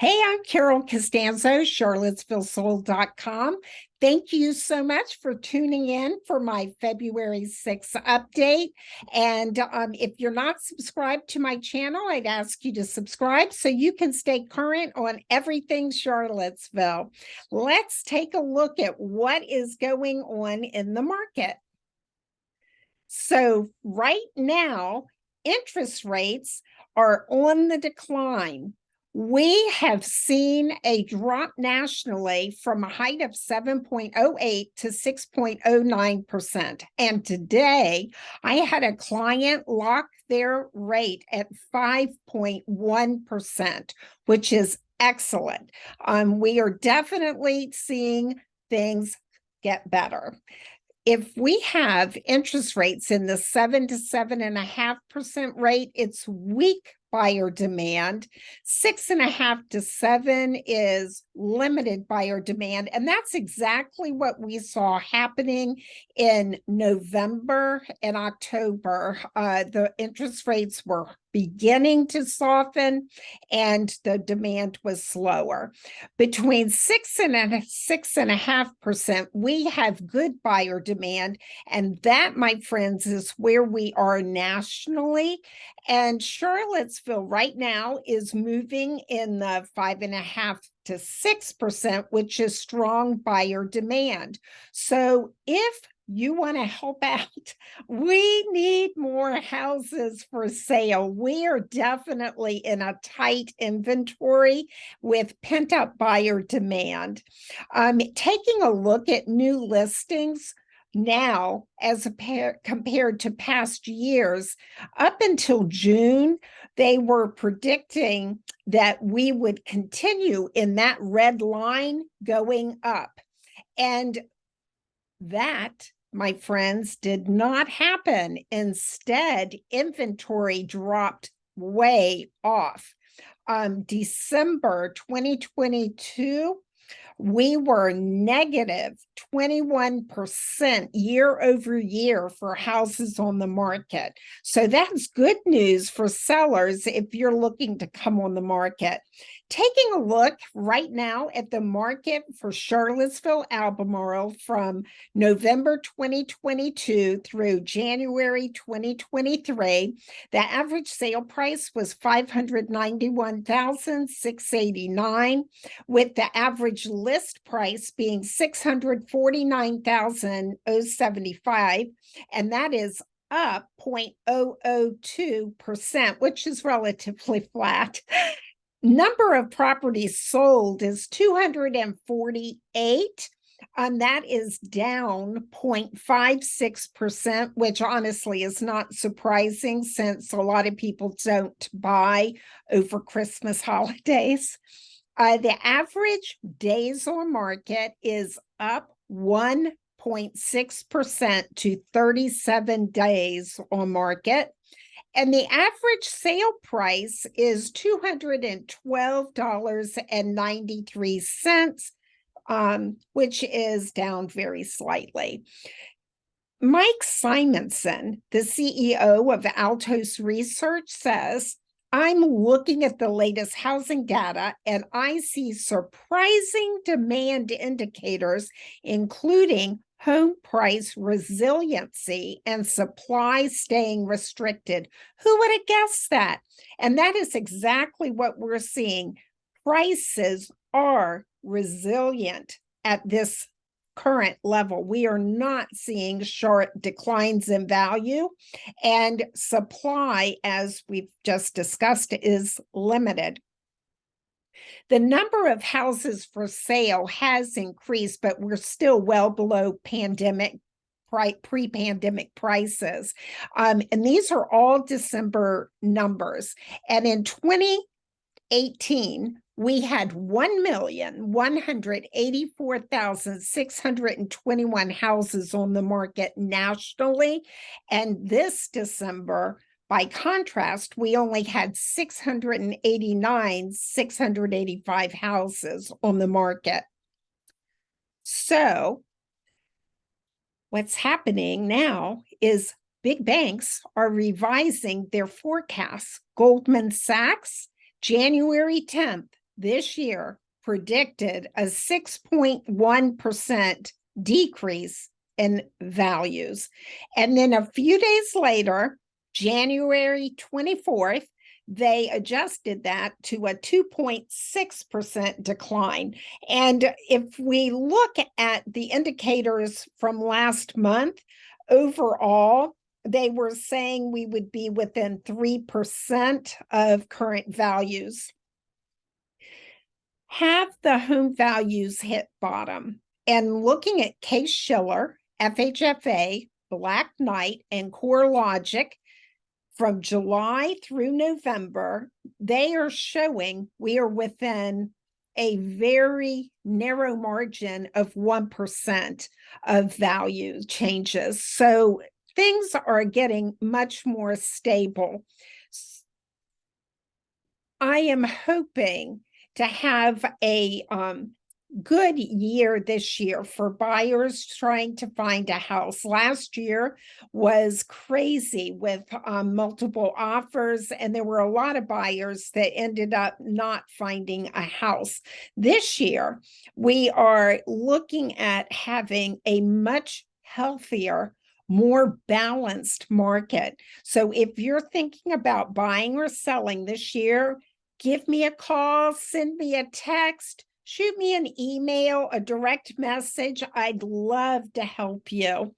Hey, I'm Carol Costanzo, charlottesvillesold.com. Thank you so much for tuning in for my February 6th update. And if you're not subscribed to my channel, I'd ask you to subscribe so you can stay current on everything Charlottesville. Let's take a look at what is going on in the market. So right now, interest rates are on the decline. We have seen a drop nationally from a height of 7.08 to 6.09%. And today I had a client lock their rate at 5.1%, which is excellent. We are definitely seeing things get better. If we have interest rates in the 7 to 7.5% rate, it's weak buyer demand. 6.5 to 7 is limited buyer demand. And that's exactly what we saw happening in November and October. The interest rates were beginning to soften and the demand was slower. Between 6 and 6.5%, we have good buyer demand. And that, my friends, is where we are nationally. And Charlottesville right now is moving in the 5.5 to 6%, which is strong buyer demand. So if you want to help out, we need more houses for sale. We are definitely in a tight inventory with pent-up buyer demand. Taking a look at new listings now as compared to past years, up until June, they were predicting that we would continue in that red line going up. And that, my friends, did not happen. Instead, inventory dropped way off. December 2022, we were negative 21% year over year for houses on the market. So that's good news for sellers if you're looking to come on the market. Taking a look right now at the market for Charlottesville, Albemarle from November 2022 through January 2023, the average sale price was $591,689, with the average list price being $649,075, and that is up 0.002%, which is relatively flat. Number of properties sold is 248. That is down 0.56%, which honestly is not surprising since a lot of people don't buy over Christmas holidays. The average days on market is up 1.6% to 37 days on market. And the average sale price is $212.93, which is down very slightly. Mike Simonson, the CEO of Altos Research, says, I'm looking at the latest housing data and I see surprising demand indicators, including home price resiliency and supply staying restricted. Who would have guessed that? And that is exactly what we're seeing. Prices are resilient at this current level. We are not seeing sharp declines in value, and supply, as we've just discussed, is limited. The number of houses for sale has increased, but we're still well below pre-pandemic prices. And these are all December numbers. And in 2018, we had 1,184,621 houses on the market nationally. And this December, by contrast, we only had 685 houses on the market. So what's happening now is big banks are revising their forecasts. Goldman Sachs, January 10th, this year predicted a 6.1% decrease in values. And then a few days later, January 24th, they adjusted that to a 2.6% decline. And if we look at the indicators from last month, overall, they were saying we would be within 3% of current values. Have the home values hit bottom? And looking at Case-Shiller, FHFA, Black Knight, and CoreLogic, from July through November, they are showing we are within a very narrow margin of 1% of value changes. So things are getting much more stable. I am hoping to have a good year this year for buyers trying to find a house. Last year was crazy with multiple offers, and there were a lot of buyers that ended up not finding a house. This year, we are looking at having a much healthier, more balanced market. So if you're thinking about buying or selling this year, give me a call, send me a text, shoot me an email, a direct message. I'd love to help you.